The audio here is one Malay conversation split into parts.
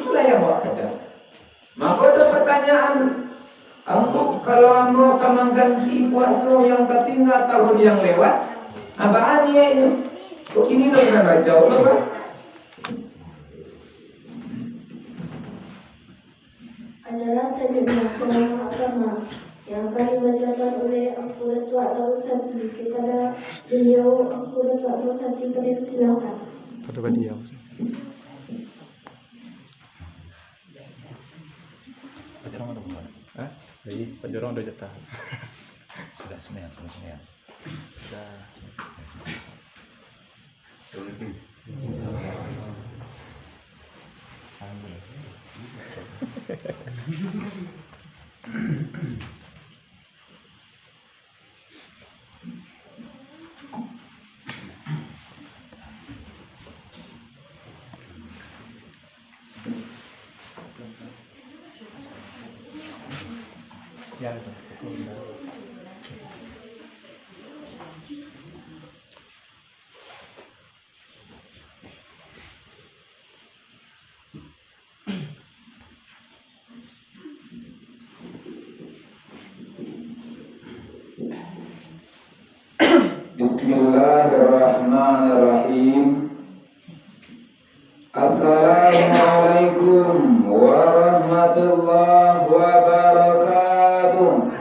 itulah yang mau ajar. Maka ada pertanyaan, kalau amo akan mengganti puasa yang tertinggal tahun yang lewat, apaan ya itu? Kok ini loh kan raja Allah kan? Adalah sejenis agama yang akan dibacakan oleh Abu Datuk atau Ustaz kepada beliau. Abu Datuk atau Ustaz silakan. Pada beliau. Pajorong ada bukan? Jadi pajorong udah jatah. Sudah sembilan. Sudah. Ya, betul. Bismillahirrahmanirrahim. Assalamualaikum warahmatullahi wabarakatuh.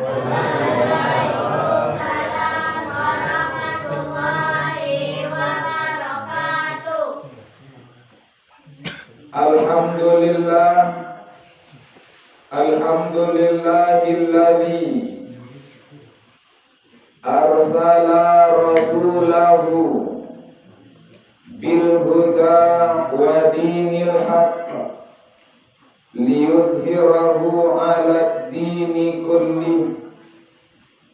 Alhamdulillahilladzi arsala rasulahu bil huda wa dinil haqq liyuzhirahu 'alad dini kulli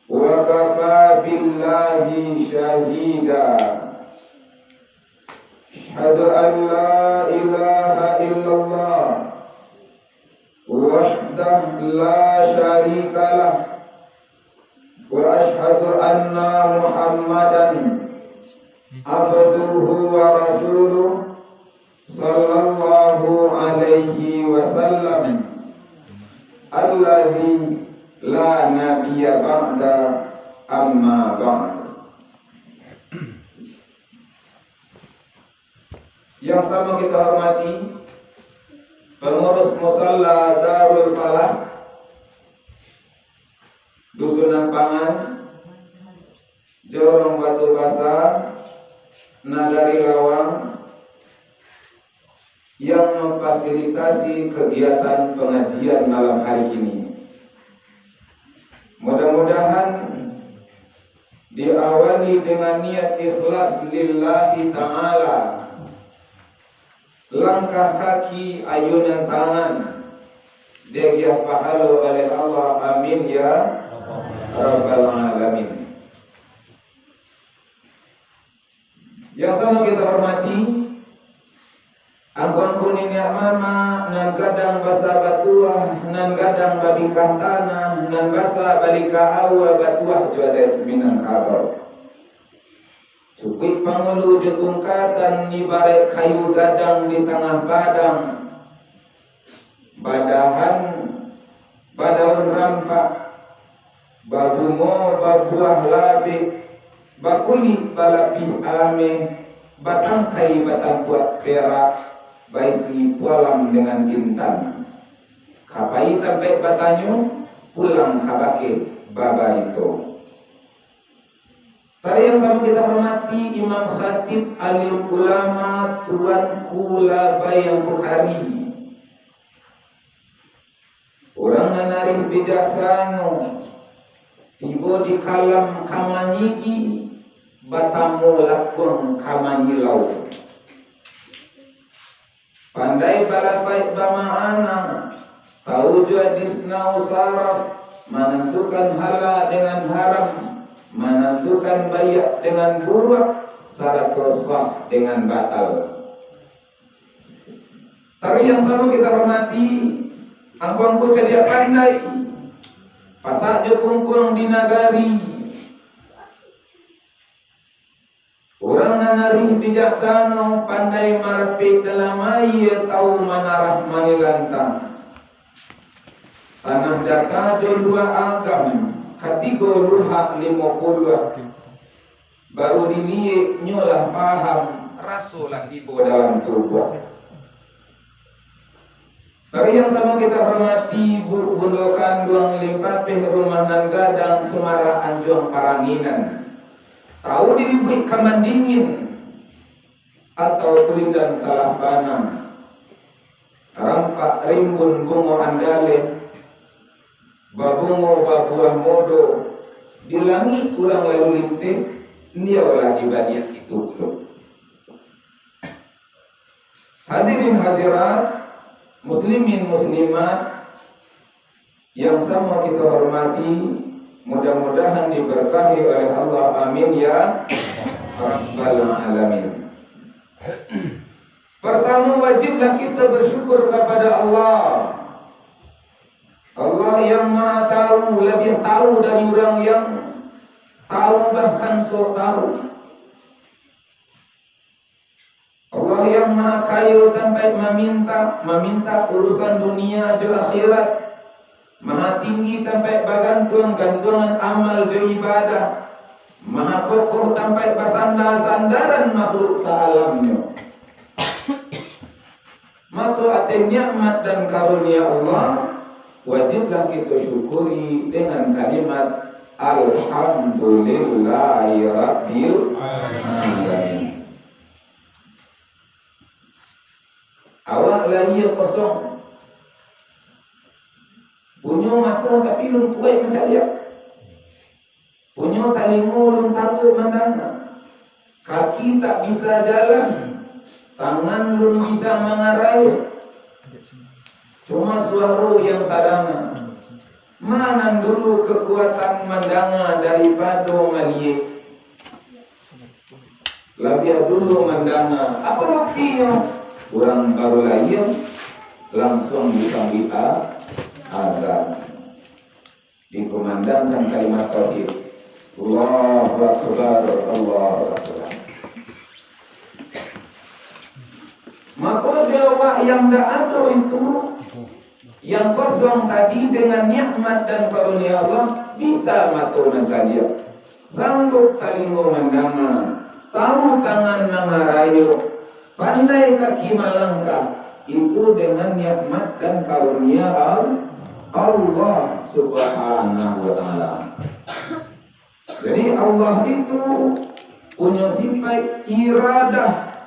wa kafa billahi shahida. Asyhadu an la ilaha illallah wahdahu la syarika lah wa asyhadu anna Muhammadan abduhu wa rasuluh sallallahu alaihi wasallam alladzi la nabiyya ba'da amma ba'd. Yang sama kita hormati pengurus musalla Darul Falah Dusun Ampangan, Jorong Batu Basah, Nagari Lawang, yang memfasilitasi kegiatan pengajian malam hari ini. Mudah-mudahan diawali dengan niat ikhlas lillahi ta'ala. Langkah kaki, ayunan tangan dia pahala oleh Allah. Amin ya Rabbal Alamin. Yang sama kita hormati Angkon kuning ya mama, nan kadang basa batuah, nan kadang babikah tanah, nan basa balika awa batuah juadet minang kabar. Cukik pangulu ditungkatan di balik kayu gadang di tengah padang. Badahan badaun rampak, babumo babuah labi, bakuli balapih ame, batangkai batang buat perak, baisi pualam dengan intan. Kapai sampai batanyo, pulang habake baba itu. Tadi yang sama kita hormati Imam Khatib Alim Ulama Tuan Kula Bayang Bukhari. Orang nanarih bijaksana, tiba di kalam kamanyigi, batamu lakung kamanyilau. Pandai balapait bamaana, tahu jua disnau saraf, menentukan halal dengan haram, menentukan bayak dengan buruk, syarat sah dengan batal. Tapi yang sama kita hormati, angkongku cedia pandai, pasak jokungkuang di nagari. Orang nanari bijaksana, pandai marapik dalam air, tahu manarah manila gantang. Tanah data dua agam, katigo luhak 50. Baru dilihat nyolah paham, rasulah tiba dalam tubuh. Tapi yang sama kita hormati bundokan duang lipat rumah nan gadang Sumara Anjuang Paranginan. Tahu diribuik kamandingin atau tulisan salah panang. Rampak rimbun bungo andale, babungo babuah modo, di langit kurang lalu linting, dia lagi banyak itu. Hadirin hadirat, muslimin muslimat yang sama kita hormati, mudah-mudahan diberkahi oleh Allah, amin ya rabbal alamin. Pertama, wajiblah kita bersyukur kepada Allah. Allah yang maha tahu, lebih tahu dari orang yang tahu, bahkan so tahu. Allah yang maha kaya sampai meminta urusan dunia juga akhirat. Maha tinggi sampai gantungan amal jo ibadah. Maha kokoh sampai sandaran makhluk saalamnya. Maka atas nikmat dan karunia Allah, wajiblah kita syukuri dengan kalimat Alhamdulillahi Rabbil Alamin. Awak lagi kosong, punya mata tapi lun kuat macam dia, punya talingu lun takut mandang, kaki tak bisa jalan, tangan lun bisa mengarai, cuma suara yang tadana. Mana dulu kekuatan mandanga daripada melihat, lebih dulu mandanga. Apa buktinya? Orang baru lahir langsung disambut azan, dikumandangkan kalimat tauhid, Allahu Akbar, Allahu Akbar. Maka jawab yang dah ada itu, yang kosong tadi, dengan nikmat dan karunia Allah bisa matunan saja, sanggup talingo mandanga, tahu tangan mengarayu, pandai kaki melangkah, itu dengan nikmat dan karunia Allah Subhanahu wa Ta'ala. Jadi Allah itu punya sifat iradah,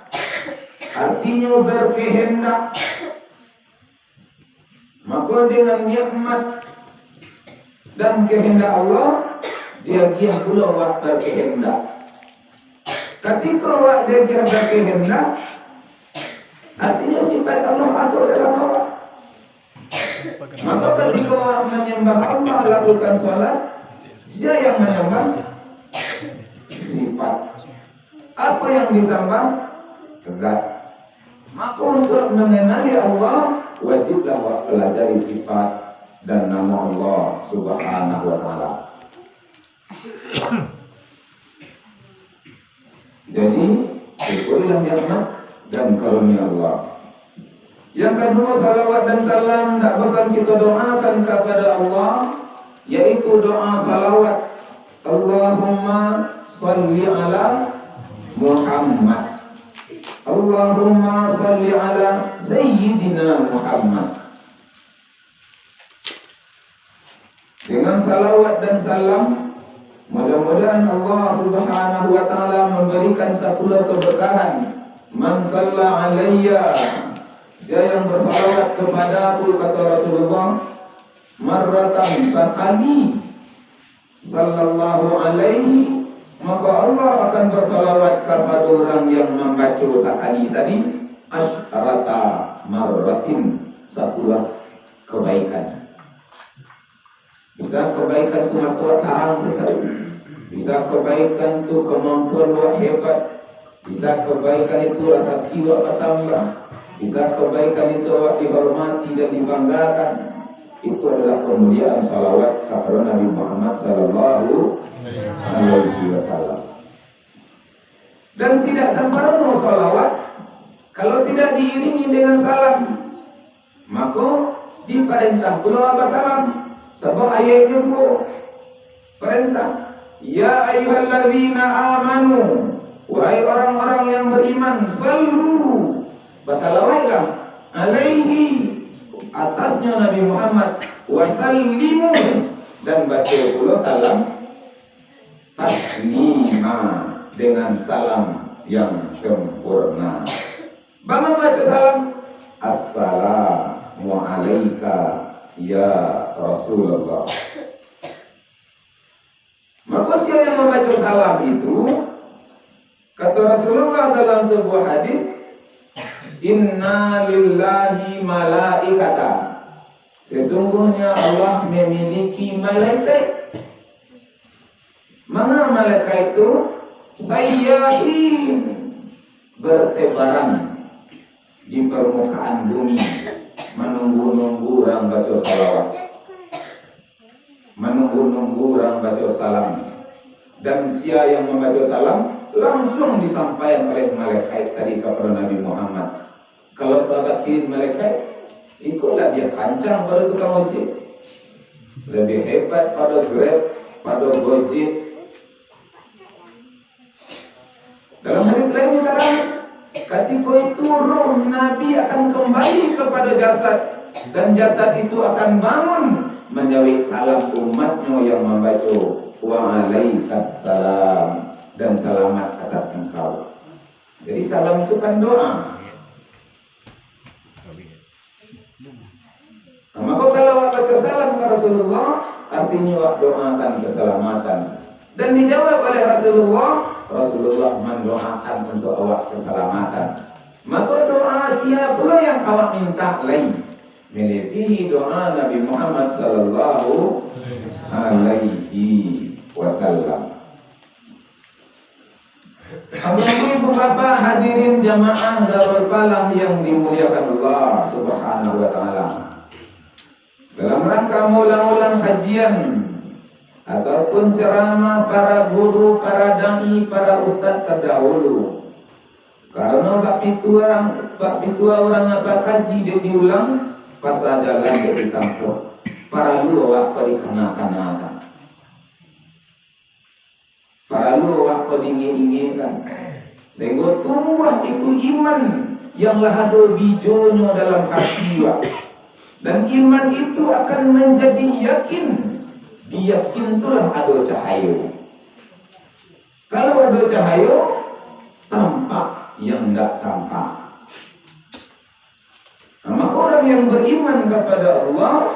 artinya berkehendak. Maka dengan nikmat dan kehendak Allah, dia giat pula waktu berkehendak. Ketika waktu dia berkehendak, artinya sifat Allah ada dalam Allah. Maka ketika orang menyembah Allah, lakukan sholat, dia yang menyembah sifat. Apa yang disembah? Zat. Maka untuk mengenali Allah, wajiblah pelajari sifat dan nama Allah Subhanahu wa Ta'ala. Jadi, syukurilah nikmat dan karunia Allah. Yang kedua, salawat dan salam tak bosan kita doakan kepada Allah, yaitu doa salawat. Allahumma salli ala Muhammad. Allahumma salli ala Sayyidina Muhammad. Dengan salawat dan salam, mudah-mudahan Allah Subhanahu wa Ta'ala memberikan satu keberkahan. Man salla alayya, dia yang bersalawat kepada aku, kata Rasulullah, marratan sekali, sallallahu alaihi, maka Allah akan bersalawat kepada orang yang membaca sekali tadi, asyrata marratin, satu kebaikan. Bisa kebaikan itu maka tarang sekali, bisa kebaikan itu kemampuan luar hebat, bisa kebaikan itu rasa kiwa bertambah, bisa kebaikan itu awak dihormati dan dibanggakan. Itu adalah kemuliaan salawat kepada Nabi Muhammad sallallahu alaihi wasallam. Dan tidak sempurna salawat kalau tidak diiringi dengan salam. Maka diperintah pula basalam. Sebab ayatnya pun perintah. Ya ayyuhalladzina amanu, wahai orang-orang yang beriman, sallu, basalawailah alaihi, atasnya Nabi Muhammad, wasallimu, dan baca pula salam taslima, dengan salam yang sempurna. Bagaimana baca salam? Assalamu alayka ya Rasulullah. Maka siapa yang membaca salam itu, kata Rasulullah dalam sebuah hadis, inna lillahi malaikata, sesungguhnya Allah memiliki malaikat. Mana malaikat itu? Sayyahin, bertebaran di permukaan bumi, menunggu-nunggu orang baca salawat, menunggu-nunggu orang baca salam. Dan siapa yang membaca salam langsung disampaikan oleh malaikat tadi kepada Nabi Muhammad. Kalau tak kirim malaikat, ikutlah dia kancang pada tukang ojek, lebih hebat pada Grab, pada Gojek. Dalam hadis lain sekarang, ketika itu roh Nabi akan kembali kepada jasad, dan jasad itu akan bangun menjawab salam umatnya yang membaca wa'alaikassalam, dan selamat atas engkau. Jadi salam itu kan doa. Nah, maka kalau baca salam ke Rasulullah, artinya wak doakan keselamatan. Dan dijawab oleh Rasulullah, Rasulullah mendoakan untuk awak keselamatan. Maka doa siapa yang awak minta lain melebihi doa Nabi Muhammad sallallahu alaihi wasallam. Ibu bapak hadirin jamaah Darul Falah yang dimuliakan Allah Subhanahu wa taala. Dalam rangka ulang-ulang kajian ataupun ceramah para guru, para dai, para ustaz terdahulu. Karena bab itu orang apa kaji dia diulang, pasal jalan dia ditangkap. Para lu apa dikenakan. Para lu apa diingin-inginkan. Sehingga tumbuh itu iman yang lahado bijonya dalam hati wa. Dan iman itu akan menjadi yakin. Diyakin itulah ada cahaya. Kalau ada cahaya, tampak yang tidak tampak. Nah, maka orang yang beriman kepada Allah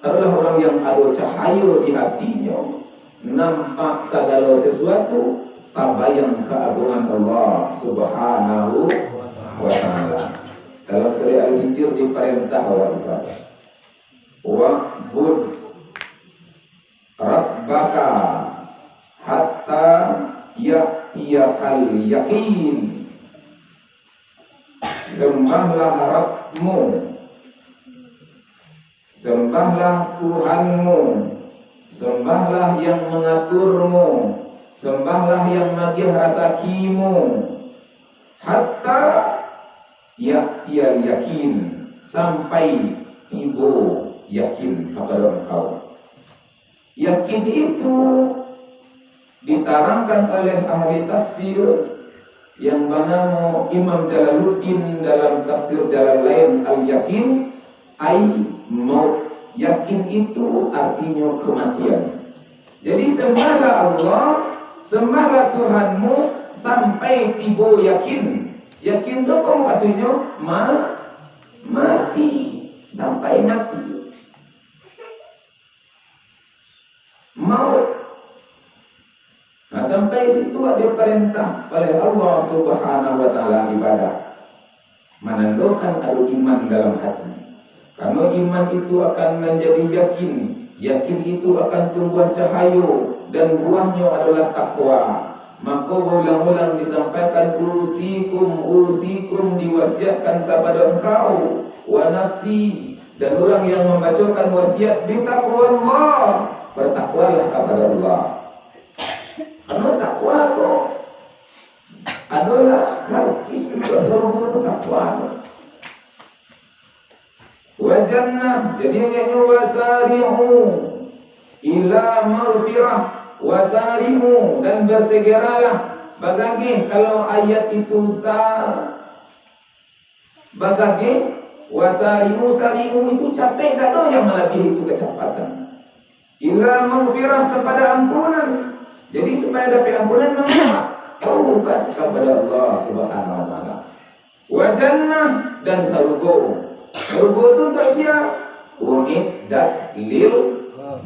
adalah orang yang ada cahaya di hatinya, nampak segala sesuatu, tabayang keagungan Allah Subhanahu wa taala. Dalam surah Al-Hijr diperintah oleh ibadah. Wa'bud Rabbaka hatta ya'tiyakal yakin. Sembahlah Rabbmu, sembahlah Tuhanmu, sembahlah yang mengaturmu, sembahlah yang magih rasakimu, hatta ya'tiyal yakin, sampai tiba yakin kepada engkau. Yakin itu diterangkan oleh ahli tafsir yang bernama Imam Jalaluddin dalam tafsir jalan lain al-yakin ai maut. Yakin itu artinya kematian. Jadi sembahlah Allah, sembahlah Tuhanmu sampai tiba yakin. Yakin itu apa maksudnya? Mati, sampai mati. Maut. Nah, sampai situ ada perintah oleh Allah Subhanahu wa taala ibadah. Menandakan ada iman dalam hati. Karena iman itu akan menjadi yakin. Yakin itu akan tumbuh cahaya dan buahnya adalah takwa. Maka ulang-ulang disampaikan usikum diwasiatkan kepada engkau wa nafsi, dan orang yang membacakan wasiat bitaqwallah, bertakwalah kepada Allah. Karena takwa itu adalah karcis surga itu takwa. wa jannah. Jadi ayatnya wasari'u ila maghfirah, wasari'u, dan bersegeralah. Bagage kalau ayat itu bagage wasari'u, sari'u itu capek tak ada yang melebihi itu kecepatan. Ila maghfirah, kepada ampunan. Jadi supaya dapat ampunan mengapa? Taubat kepada Allah Subhanahu wa taala. Wa jannah, dan surga. Surga itu untuk siapa? Uiddat lil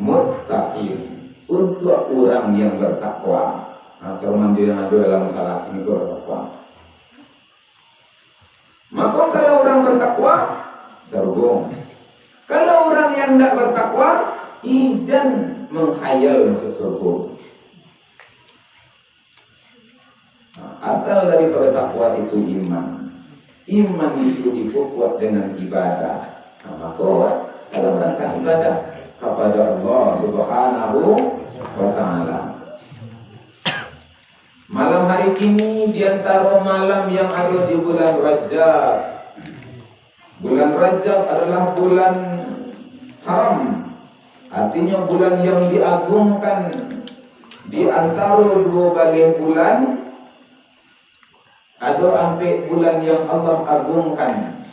muttaqin, untuk orang yang bertakwa. Nah, seorang yang ada dalam masalah ini bertakwa. Maka kalau orang bertakwa, surga. Kalau orang yang tidak bertakwa, idan menghayal masuk surga. Nah, asal daripada takwa itu iman. Iman itu diperkuat dengan ibadah. Nah, maka dalam rangka ibadah kepada Allah Subhanahu wa taala. Malam hari ini di antara malam yang ada di bulan Rajab. Bulan Rajab adalah bulan haram. Artinya bulan yang diagungkan di antara dua balik bulan. Ada sampai bulan yang Allah agungkan,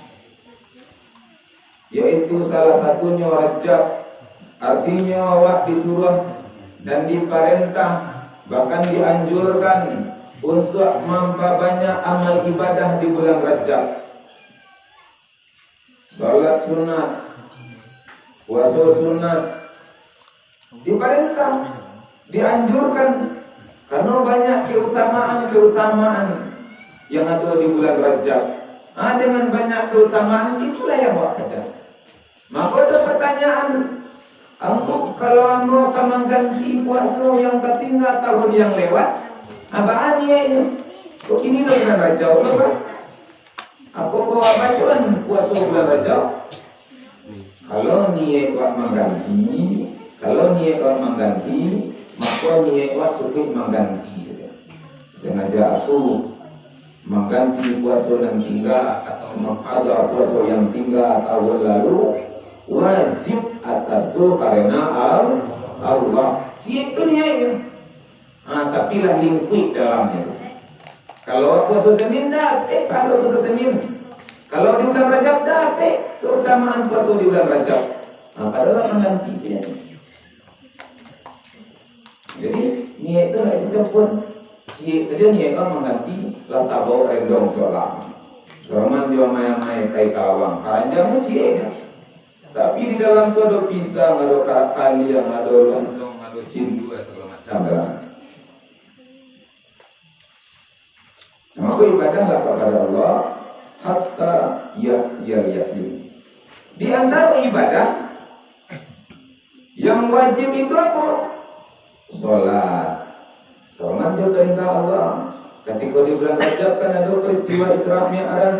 yaitu salah satunya Rajab. Artinya awak disuruh dan diperintah, bahkan dianjurkan untuk memperbanyak amal ibadah di bulan Rajab. Salat sunat, puasa sunat, diperintah, dianjurkan, karena banyak keutamaan yang ada di bulan Rajab. Dengan banyak keutamaan itulah yang awak kata. Maka ada pertanyaan, kalau anda akan mengganti puasa yang tertinggal tahun yang lewat, apaan ya? Kok ini bulan Rajab kan? Apa kau bacaan puasa bulan Rajab? Kalau niat awak mengganti, maka niat awak cukup mengganti saja. Sengaja aku mengganti puasa yang tinggal atau menghadap puasa yang tinggal tahun lalu, wajib atas itu karena Allah. Itu niatnya. Tapi lah lingkup dalamnya. Kalau puasa Senin dapat pahala puasa Senin. Kalau di bulan Rajab dapat keutamaan puasa di bulan Rajab. Padahal mengganti saja. Jadi niat itu tidak campur. Cik saja niat kan mengganti lantak bawa rendong seolah. Seorang dia main-main kai kawang. Karanjang pun cik kan. Tapi di dalam tu ada pisang, ada kaliang, ada lontong, ada cindu, segala macam dalam. Maka ibadahlah kepada Allah hatta ya'tiyal yaqin. Di antara ibadah yang wajib itu apa? Salat. Salat dia perintah Allah. Ketika di bulan Rajab kan ada peristiwa Isra Mi'raj.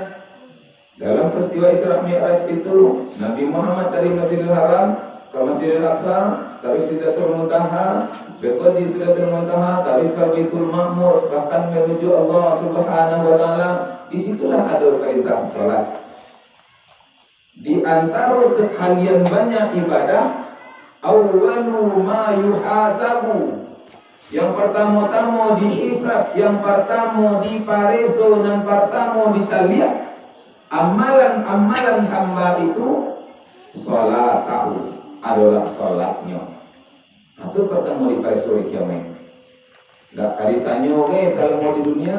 Dalam peristiwa Isra Mi'raj itu Nabi Muhammad dari Masjidil Haram ke Masjidil Aqsa, dari Sidratul Muntaha, berikut di Sidratul Muntaha, dari Baitul Ma'mur, bahkan menuju Allah Subhanahu wa taala. Disitulah ada perintah salat. Di antara sekalian banyak ibadah, awwalu ma yuhasabu, yang pertama-tama dihisab, yang pertama dipareso, yang pertama dicaliak amalan-amalan hamba itu salatahu, adalah salatnya. Itu pertama dipareso di kiamat. Tak kali tanya kalau mau di dunia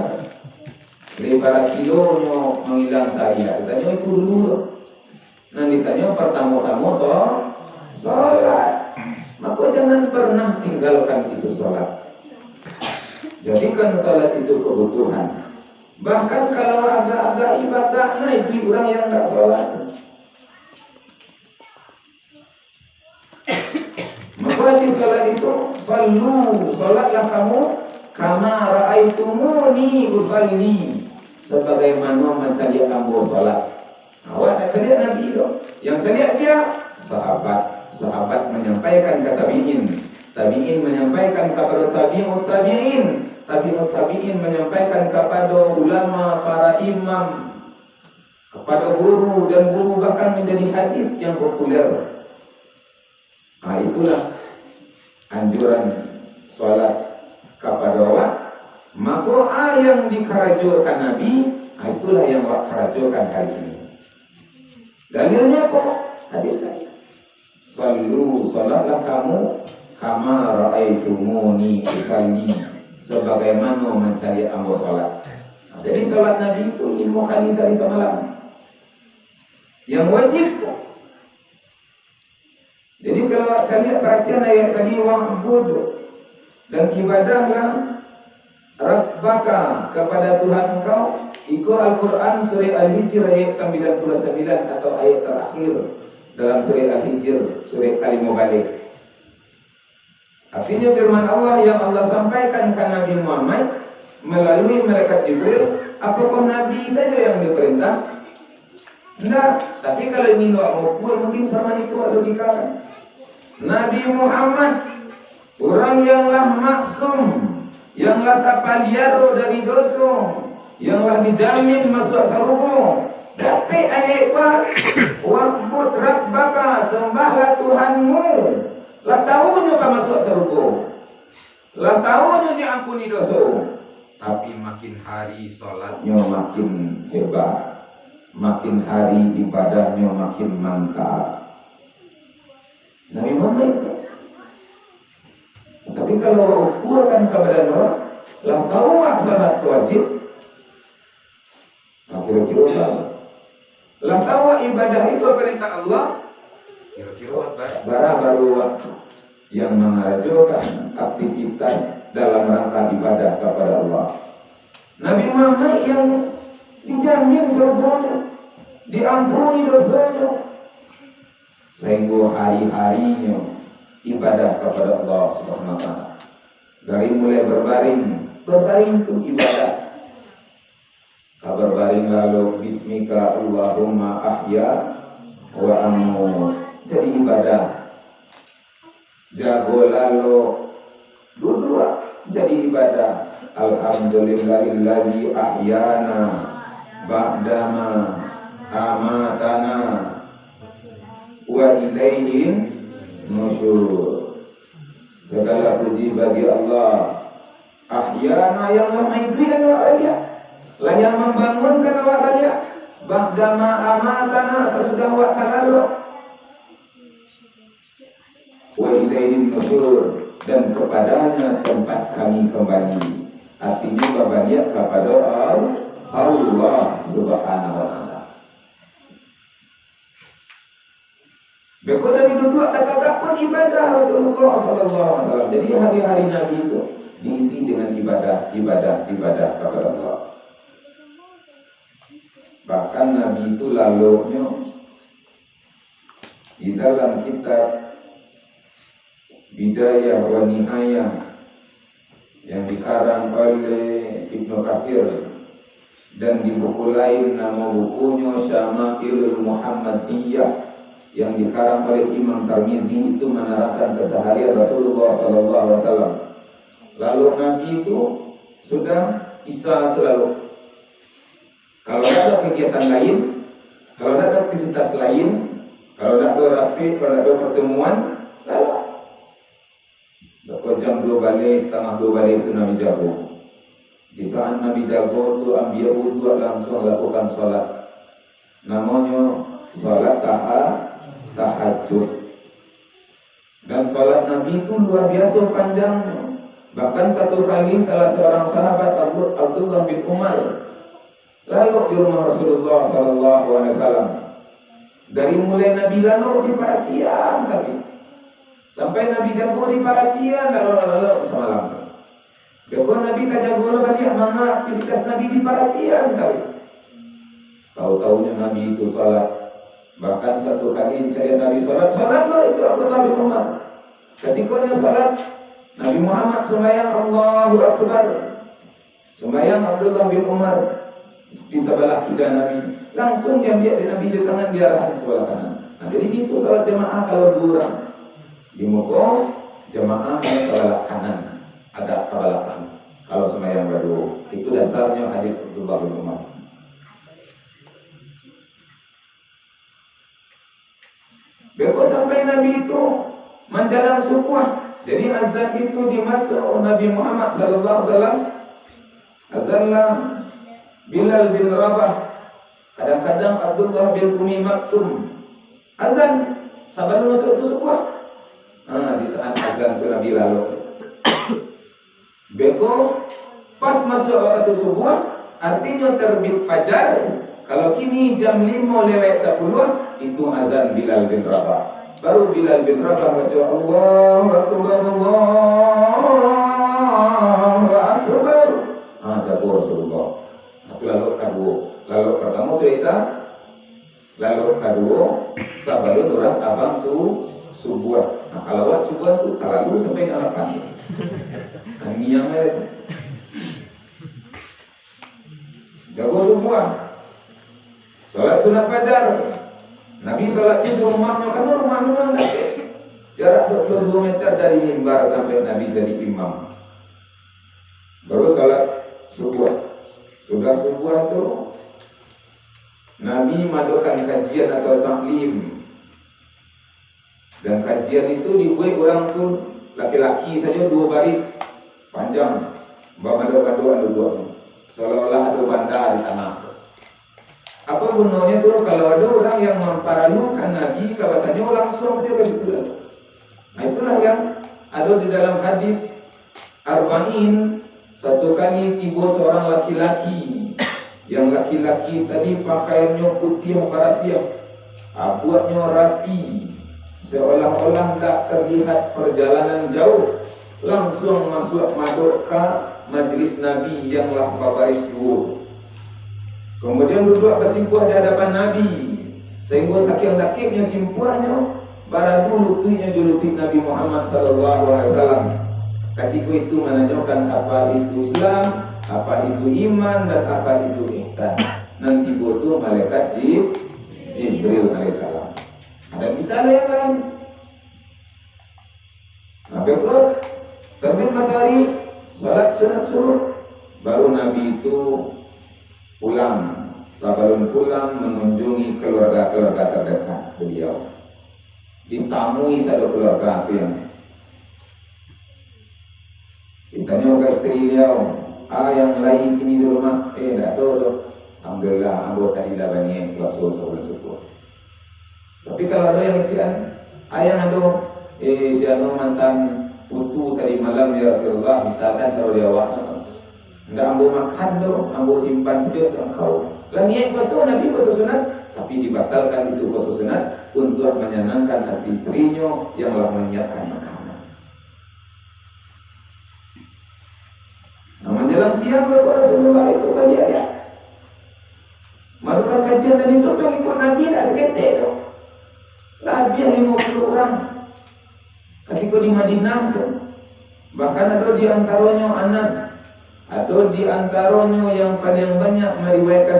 daripada kilonya menghilang syariat. Ditanya itu dulu. Nah ditanya pertama-tama salat. Maka jangan pernah tinggalkan itu salat. Jadikan salat itu kebutuhan. Bahkan kalau agak-agak ibadah, itu orang yang tak salat. Maka di salat itu, salatlah kamu kama ra'aitumuni usalli, sebagaimana mencari kamu salat. Awak tak cari Nabi itu. Yang cari siapa? Sahabat menyampaikan ke tabi'in, tabi'in menyampaikan kepada tabi'ut tabi'in menyampaikan kepada ulama, para imam, kepada guru, dan guru bahkan menjadi hadis yang populer. Nah, itulah anjuran sholat kepada Allah. Maka yang dikerajokan Nabi, itulah yang wak kerajokan hari ini. Dalilnya apa? Hadis tadi. Sallu, salatlah kamu kama ra'aitumuni usalli, sebagaimana mencari ambo salat. Nah, jadi salat Nabi itu 5 kali sehari semalam. Yang wajib. Jadi kalau kalian perhatian ayat tadi, wa'bud, dan ibadahlah Rabbaka kepada Tuhan engkau. Itu Al-Quran surah Al-Hijr ayat 99 atau ayat terakhir dalam surah Al-Hijr, surah Al-Mubalik. Artinya firman Allah yang Allah sampaikan ke Nabi Muhammad melalui malaikat Jibril. Apakah Nabi saja yang diperintah? Tidak. Tapi kalau ingin doa makbul, mungkin sama itu logika. Nabi Muhammad orang yang maksum, yang tak paliaro dari dosa, yang dijamin masuk surga. Tapi ayat wa'bud rabbaka, sembahlah Tuhanmu. Lah tahunya kan masuk surga. Lah tahunya diampuni dosa. Tapi makin hari salatnya makin hebat. Makin hari ibadahnya makin mantap. Nabi Muhammad itu. Tapi kalau ukurkan kepada Allah, lah tahu salat wajib. Kira-kira lah tahu ibadah itu perintah Allah. Kira-kira baru waktu yang mengajukan aktivitas dalam rangka ibadah kepada Allah. Nabi Muhammad yang dijamin surganya, diampuni dosanya, sehingga hari-harinya ibadah kepada Allah Subhanahu wa taala. Dari mulai berbaring itu ibadah. Berbaring lalu bismika Allahumma ahya wa amut, jadi ibadah. Jago lalu duduk, jadi ibadah. Alhamdulillahilladzi ahyana ba'dama amatana wa ilaihin nusyur. Segala puji bagi Allah. Ahyana, yang menghidupi awak lah yang membangunkan awak balia. Ba'dama amatana, sesudah waktu lalu. Wa ilaihin nusyur, dan kepadanya tempat kami kembali. Artinya berbalik kepada Allah Subhanahu wa taala. Beko dari duduk kata pun ibadah Rasulullah sallallahu alaihi wasallam. Jadi hari-hari Nabi itu diisi dengan ibadah kepada Allah. Bahkan Nabi itu lalunya di dalam kitab Bidayah wa Nihayah yang dikarang oleh Ibnu Katsir, dan di buku lain nama bukunya Syama'ilul Muhammadiyah yang dikarang oleh Imam Tirmizi, itu menerangkan keseharian Rasulullah sallallahu alaihi wasallam. Lalu Nabi itu sudah Isa itu lalu. Kalau ada kegiatan lain, kalau ada aktivitas lain, kalau ada rapi, kalau ada pertemuan, lalu jam 2 balik, setengah 2 balik itu Nabi jago. Di saat Nabi jago itu ambil wudhu, langsung lakukan sholat. Namanya sholat tahajud. Dan sholat Nabi itu luar biasa panjangnya. Bahkan satu kali salah seorang sahabat Abdullah bin Umar lalu di rumah Rasulullah sallallahu alaihi wasallam. Dari mulai Nabi lalu diperhatian tapi sampai Nabi jago diperhatian lalu semalam. Jago Nabi tak jago banyak mana aktivitas Nabi diperhatian tapi tahu-taunya Nabi itu salat. Bahkan satu kali saya Nabi salat lo itu Abdullah bin Umar. Ketikanya salat Nabi Muhammad sembahyang Allahu Akbar. Sembahyang Abdullah bin Umar di sebelah kiri Nabi. Langsung diambil dari Nabi di tangan, diarahkan sebelah kanan. Nah, jadi itu salat jemaah kalau dua orang. Di muka jemaah sebelah kanan, ada ke belakang. Kalau sembahyang berdua, itu dasarnya hadis Abdullah bin Umar. Beko sampai Nabi itu menjalan subuh. Jadi azan itu dimasuk Nabi Muhammad sallallahu alaihi wasallam. Azanlah Bilal bin Rabah. Kadang-kadang Abdullah bin Umi Maktum. Azan sebelum masuk itu subuh. Di saat azan itu Nabi lalu. Beko pas masuk waktu subuh, artinya terbit fajar. Kalau kini jam 5:10 itu azan Bilal bin Rabah. Baru Bilal bin Rabah baca Allahu Akbar, Allahu Akbar. Jago Rasulullah. Aku lalu kedua. Lalu pertama sudah Isa. Lalu kedua sabalun orang abang subuh. Kalau subuh tu terlalu sampai ngalapan. Ini yang jago subuh. Salat sunat fajar. Nabi salatnya di rumahnya, karena rumahnya kan jarak 22 meter dari mimbar sampai Nabi jadi imam. Baru salat subuh. Sudah subuh itu Nabi melakukan kajian atau taklim. Dan kajian itu dibuat orang tu laki-laki saja 2 baris panjang. Madu-madu ada 2. Seolah-olah ada bandar di tanah. Apa gunanya tu kalau ada orang yang memparalukan Nabi, katanya langsung saja ke situ. Nah itulah yang ada di dalam hadis Arba'in. Satu kali tiba seorang laki-laki. Yang laki-laki tadi pakaiannya putih parasiah, buatnya rapi, seolah-olah tak terlihat perjalanan jauh. Langsung masuk ke majlis Nabi yang lah baris 2. Kemudian duduk bersimpuh di hadapan Nabi. Sehingga saking dakiknya simpuhnya, bara dulu lututnya lutut Nabi Muhammad sallallahu alaihi wasallam. Ketika itu menanyakan apa itu Islam, apa itu iman, dan apa itu ihsan. Nanti butuh malaikat Jibril alaihissalam. Ada misalnya yang lain. Nah, betul. Terbit matahari, salat sunat subuh, baru Nabi itu pulang. Sebelum pulang mengunjungi keluarga-keluarga terdekat beliau. Ditamui satu keluarga itu yang ditanya ke istri beliau, yang lain ini di rumah, tak ada. Alhamdulillah, anggota tadi dah banyak kelas sebelum subuh. Tapi kalau ada yang kecian, ayah ada, siapa mantan putu tadi malam ya Rasulullah, misalkan kalau dia awak, enggak ambil makan tu, ambil simpan saja untuk engkau. Lah niat puasa Nabi puasa sunat, tapi dibatalkan itu puasa sunat untuk menyenangkan hati istrinya yang telah menyiapkan makanan. Nah, menjelang siang kepada Rasulullah itu bagi dia. Melakukan kajian dan itu pengikut Nabi tak seketik tu. Lebih 50 orang. Ketika di Madinah tu, bahkan ada di antaranya Anas, ada di antaranya yang paling banyak meriwayatkan